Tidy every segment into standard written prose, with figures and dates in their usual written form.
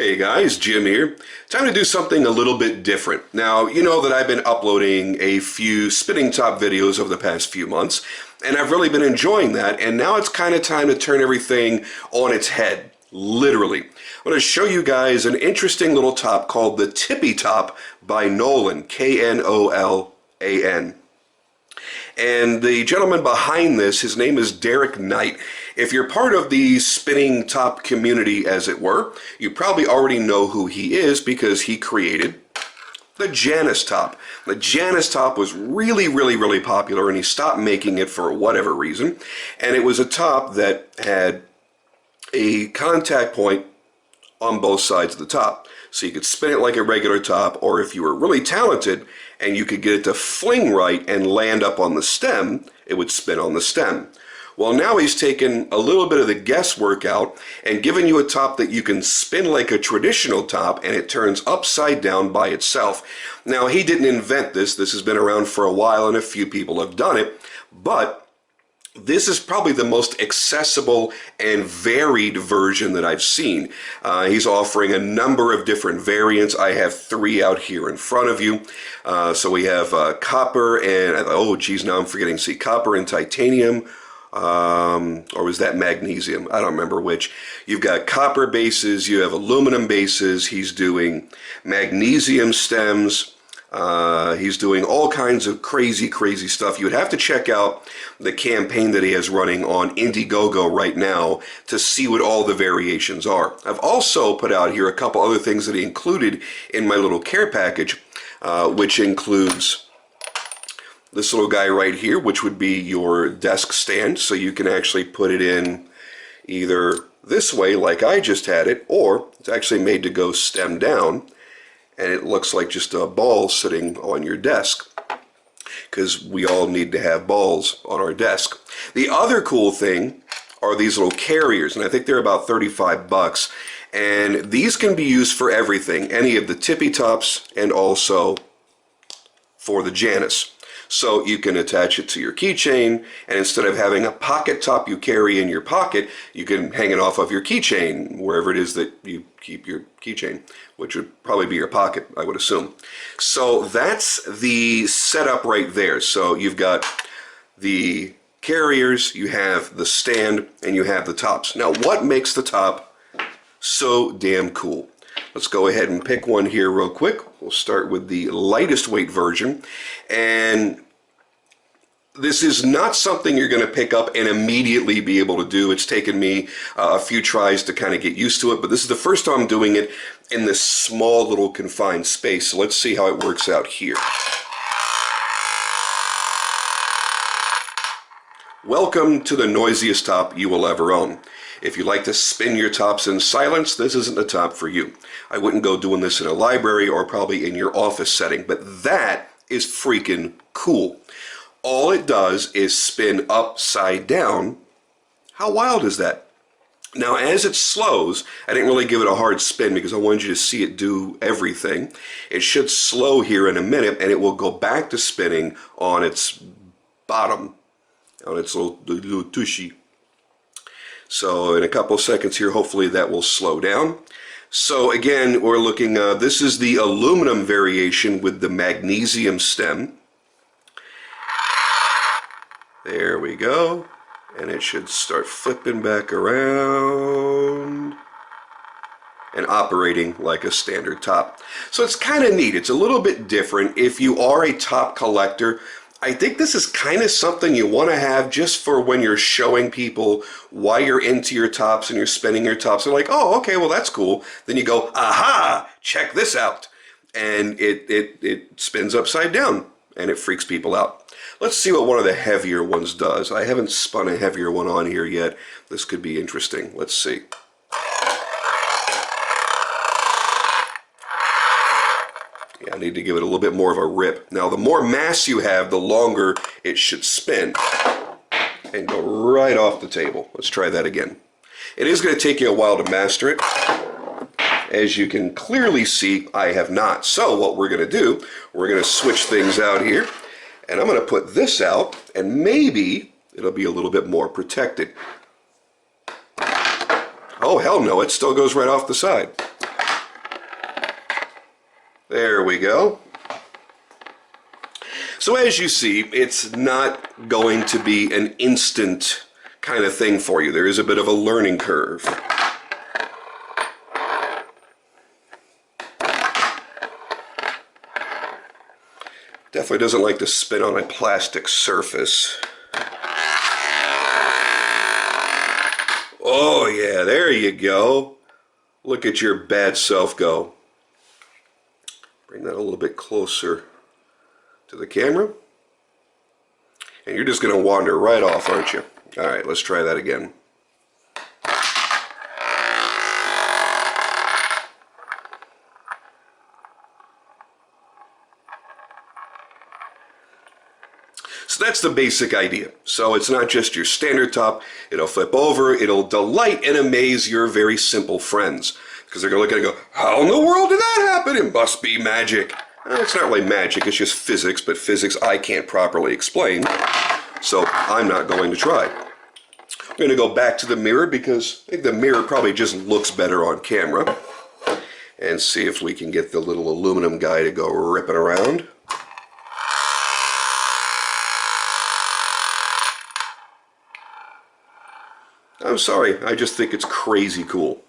Hey guys, Jim here. Time to do something a little bit different. Now, you know that I've been uploading a few spinning top videos over the past few months, and I've really been enjoying that, and now it's kind of time to turn everything on its head, literally. I'm going to show you guys an interesting little top called the Tippe top by Nolan, K-N-O-L-A-N. And the gentleman behind this, his name is Derek Knight. If you're part of the spinning top community, as it were, you probably already know who he is because he created the Janus top. The Janus top was really popular, and he stopped making it for whatever reason. And it was a top that had a contact point on both sides of the top. So you could spin it like a regular top, or if you were really talented and you could get it to fling right and land up on the stem, it would spin on the stem. Well, now he's taken a little bit of the guesswork out and given you a top that you can spin like a traditional top, and it turns upside down by itself. Now, he didn't invent this. This has been around for a while and a few people have done it, but this is probably the most accessible and varied version that I've seen. He's offering a number of different variants. I have 3 out here in front of you. So we have copper and, oh geez, now I'm forgetting. See, copper and titanium, or was that magnesium? I don't remember which. You've got copper bases, you have aluminum bases. He's doing magnesium stems. He's doing all kinds of crazy stuff. You would have to check out the campaign that he has running on Indiegogo right now to see what all the variations are. I've also put out here a couple other things that he included in my little care package, which includes this little guy right here, which would be your desk stand, so you can actually put it in either this way like I just had it, or it's actually made to go stem down, and it looks like just a ball sitting on your desk, because we all need to have balls on our desk. The other cool thing are these little carriers, and I think they're about 35 bucks, and these can be used for everything, any of the Tippe tops, and also for the Janus. So you can attach it to your keychain, and instead of having a pocket top you carry in your pocket, you can hang it off of your keychain, wherever it is that you keep your keychain, which would probably be your pocket, I would assume. So that's the setup right there. So you've got the carriers, you have the stand, and you have the tops. Now, what makes the top so damn cool? Let's go ahead and pick one here real quick. We'll start with the lightest weight version. And this is not something you're going to pick up and immediately be able to do. It's taken me a few tries to kind of get used to it, but this is the first time I'm doing it in this small little confined space. So let's see how it works out here. Welcome to the noisiest top you will ever own. If you like to spin your tops in silence, this isn't the top for you. I wouldn't go doing this in a library or probably in your office setting, but that is freaking cool. All it does is spin upside down. How wild is that? Now, as it slows, I didn't really give it a hard spin because I wanted you to see it do everything. It should slow here in a minute, and it will go back to spinning on its bottom, on its little tushy. So in a couple of seconds here, hopefully that will slow down. So again, we're looking, this is the aluminum variation with the magnesium stem. There we go. And it should start flipping back around and operating like a standard top. So it's kind of neat. It's a little bit different. If you are a top collector, I think this is kind of something you want to have just for when you're showing people why you're into your tops and you're spinning your tops. They're like, oh, okay, well, that's cool. Then you go, aha, check this out. And it spins upside down, and it freaks people out. Let's see what one of the heavier ones does. I haven't spun a heavier one on here yet. This could be interesting. Let's see. I need to give it a little bit more of a rip. Now, the more mass you have, the longer it should spin and go right off the table. Let's try that again. It is going to take you a while to master it. As you can clearly see, I have not. So what we're going to do, we're going to switch things out here, and I'm going to put this out, and maybe it'll be a little bit more protected. Oh, hell no, it still goes right off the side. There we go. So as you see, it's not going to be an instant kind of thing for you. There is a bit of a learning curve. Definitely doesn't like to spin on a plastic surface. Oh yeah, there you go. Look at your bad self go. Bring that a little bit closer to the camera. And you're just going to wander right off, aren't you? All right, let's try that again. So that's the basic idea. So it's not just your standard top. It'll flip over. It'll delight and amaze your very simple friends. Because they're going to look at it and go, how in the world did that happen? It must be magic. It's not really magic. It's just physics. But physics I can't properly explain. So I'm not going to try. I'm going to go back to the mirror because I think the mirror probably just looks better on camera. And see if we can get the little aluminum guy to go ripping around. I'm sorry, I just think it's crazy cool.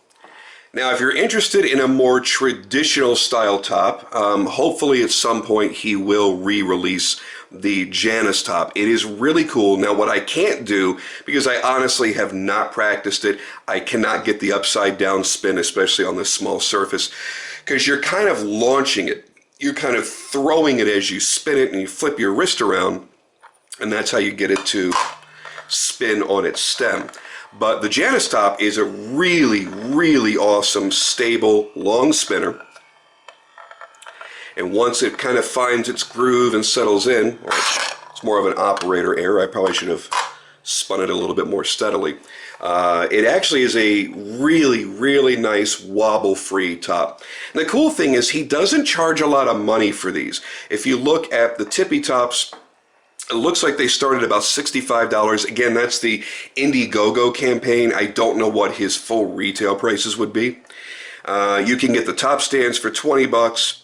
Now, if you're interested in a more traditional style top, hopefully at some point he will re-release the Janus top. It is really cool. Now, what I can't do, because I honestly have not practiced it, I cannot get the upside down spin, especially on this small surface, because you're kind of launching it. You're kind of throwing it as you spin it and you flip your wrist around, and that's how you get it to spin on its stem. But the Janus top is a really, really awesome, stable, long spinner. And once it kind of finds its groove and settles in, or it's more of an operator error, I probably should have spun it a little bit more steadily. It actually is a really, really nice wobble-free top. And the cool thing is he doesn't charge a lot of money for these. If you look at the Tippe tops, it looks like they started about $65. Again, that's the Indiegogo campaign. I don't know what his full retail prices would be. You can get the top stands for 20 bucks.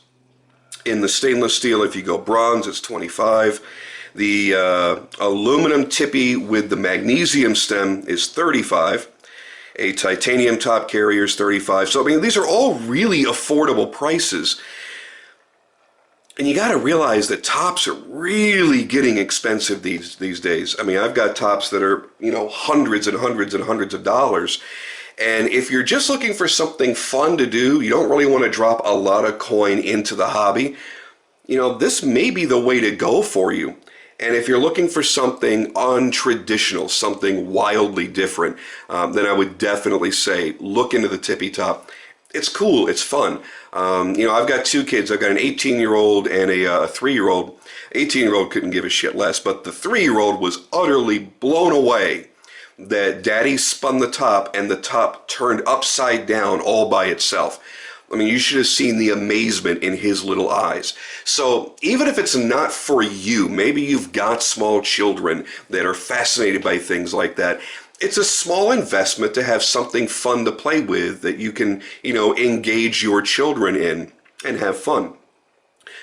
In the stainless steel, if you go bronze, it's 25. The aluminum Tippe with the magnesium stem is 35. A titanium top carrier is 35. So, I mean, these are all really affordable prices. And you got to realize that tops are really getting expensive these days. I mean, I've got tops that are, you know, hundreds and hundreds and hundreds of dollars. And if you're just looking for something fun to do, you don't really want to drop a lot of coin into the hobby, you know, this may be the way to go for you. And if you're looking for something untraditional, something wildly different, then I would definitely say look into the Tippe top. It's cool. It's fun. You know, I've got two kids. I've got an 18-year-old and a 3-year-old. 18-year-old couldn't give a shit less, but the 3-year-old was utterly blown away that Daddy spun the top and the top turned upside down all by itself. I mean, you should have seen the amazement in his little eyes. So even if it's not for you, maybe you've got small children that are fascinated by things like that, it's a small investment to have something fun to play with that you can, you know, engage your children in and have fun.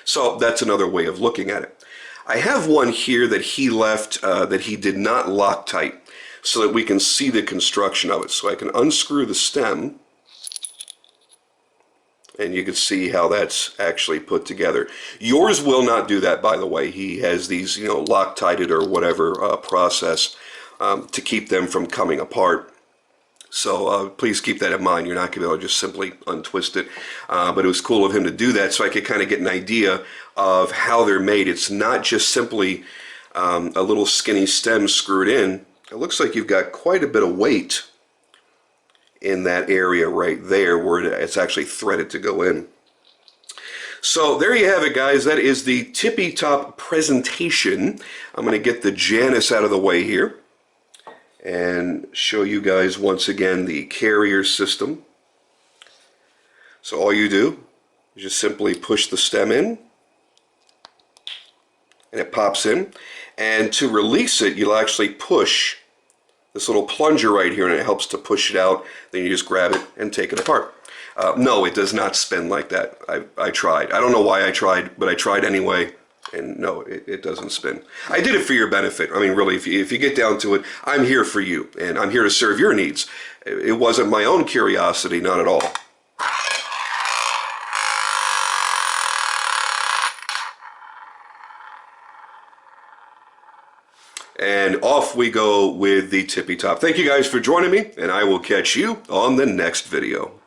So that's another way of looking at it. I have one here that he left that he did not Loctite so that we can see the construction of it. So I can unscrew the stem and you can see how that's actually put together. Yours will not do that, by the way. He has these, you know, Loctited or whatever process to keep them from coming apart. So please keep that in mind. You're not going to be able to just simply untwist it. But it was cool of him to do that so I could kind of get an idea of how they're made. It's not just simply a little skinny stem screwed in. It looks like you've got quite a bit of weight in that area right there where it's actually threaded to go in. So there you have it, guys. That is the Tippe top presentation. I'm going to get the Janus out of the way here and show you guys once again the carrier system. So all you do is just simply push the stem in and it pops in. And to release it, you'll actually push this little plunger right here and it helps to push it out. Then you just grab it and take it apart. No, it does not spin like that. I tried. I don't know why I tried, but I tried anyway. And no, it doesn't spin. I did it for your benefit. I mean, really, if you get down to it, I'm here for you, and I'm here to serve your needs. It wasn't my own curiosity, not at all. And off we go with the tippy top. Thank you guys for joining me, and I will catch you on the next video.